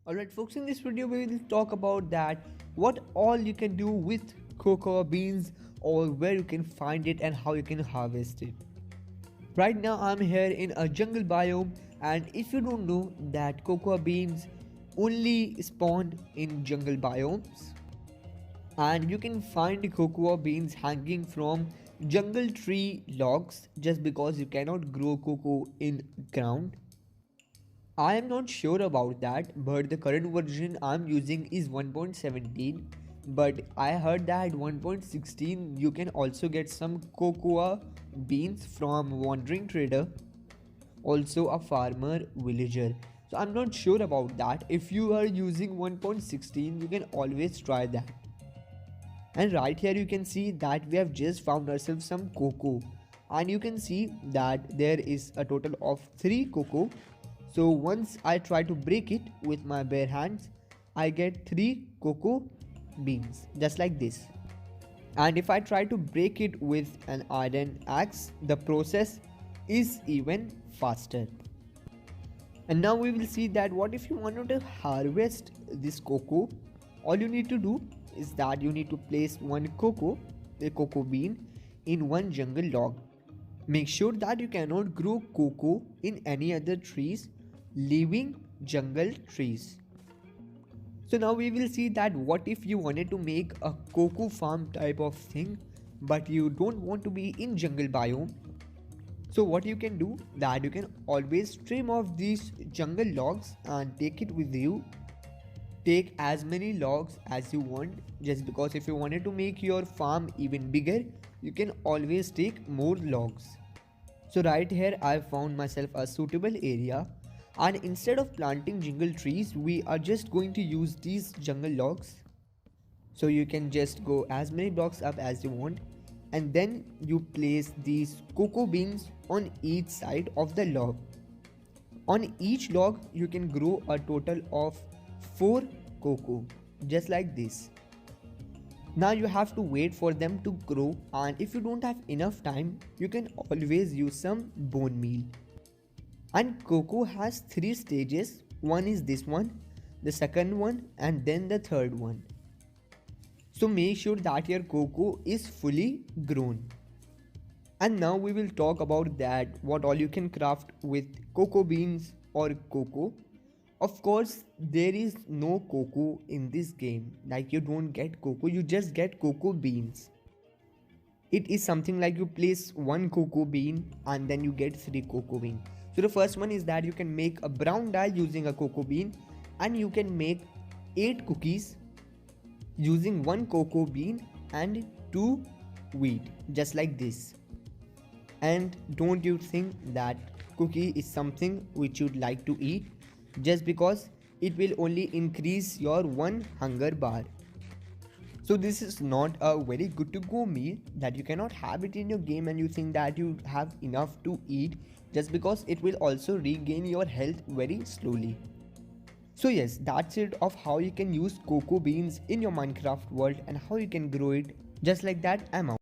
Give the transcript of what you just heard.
Alright folks, in this video we will talk about that what all you can do with cocoa beans or where you can find it and how you can harvest it. Right now I'm here in a jungle biome, and if you don't know that cocoa beans only spawn in jungle biomes, and you can find cocoa beans hanging from jungle tree logs just because you cannot grow cocoa in ground. I am not sure about that, but the current version I'm using is 1.17. But I heard that 1.16 you can also get some cocoa beans from wandering trader, also a farmer villager. So I'm not sure about that. If you are using 1.16, you can always try that. And right here you can see that we have just found ourselves some cocoa, and you can see that there is a total of 3 cocoa. So once I try to break it with my bare hands, I get 3 cocoa beans just like this. And if I try to break it with an iron axe, the process is even faster. And now we will see that what if you wanted to harvest this cocoa. All you need to do is that you need to place a cocoa bean, in one jungle log. Make sure that you cannot grow cocoa in any other trees leaving jungle trees. So now we will see that what if you wanted to make a cocoa farm type of thing, but you don't want to be in jungle biome. So what you can do, that you can always trim off these jungle logs and take it with you. Take as many logs as you want, just because if you wanted to make your farm even bigger, you can always take more logs. So right here I found myself a suitable area, and instead of planting jungle trees, we are just going to use these jungle logs. So you can just go as many blocks up as you want, and then you place these cocoa beans on each side of the log. On each log you can grow a total of 4 cocoa, just like this. Now you have to wait for them to grow, and if you don't have enough time, you can always use some bone meal. And cocoa has 3 stages. One is this one, the second one, and then the third one. So make sure that your cocoa is fully grown. And now we will talk about that what all you can craft with cocoa beans or cocoa. Of course, there is no cocoa in this game. Like, you don't get cocoa, you just get cocoa beans. It is something like you place 1 cocoa bean and then you get 3 cocoa bean. So the first one is that you can make a brown dye using a cocoa bean, and you can make 8 cookies using 1 cocoa bean and 2 wheat, just like this. And don't you think that cookie is something which you'd like to eat, just because it will only increase your 1 hunger bar. So this is not a very good to go meal that you cannot have it in your game and you think that you have enough to eat, just because it will also regain your health very slowly. So yes, that's it of how you can use cocoa beans in your Minecraft world and how you can grow it. Just like that, I'm out.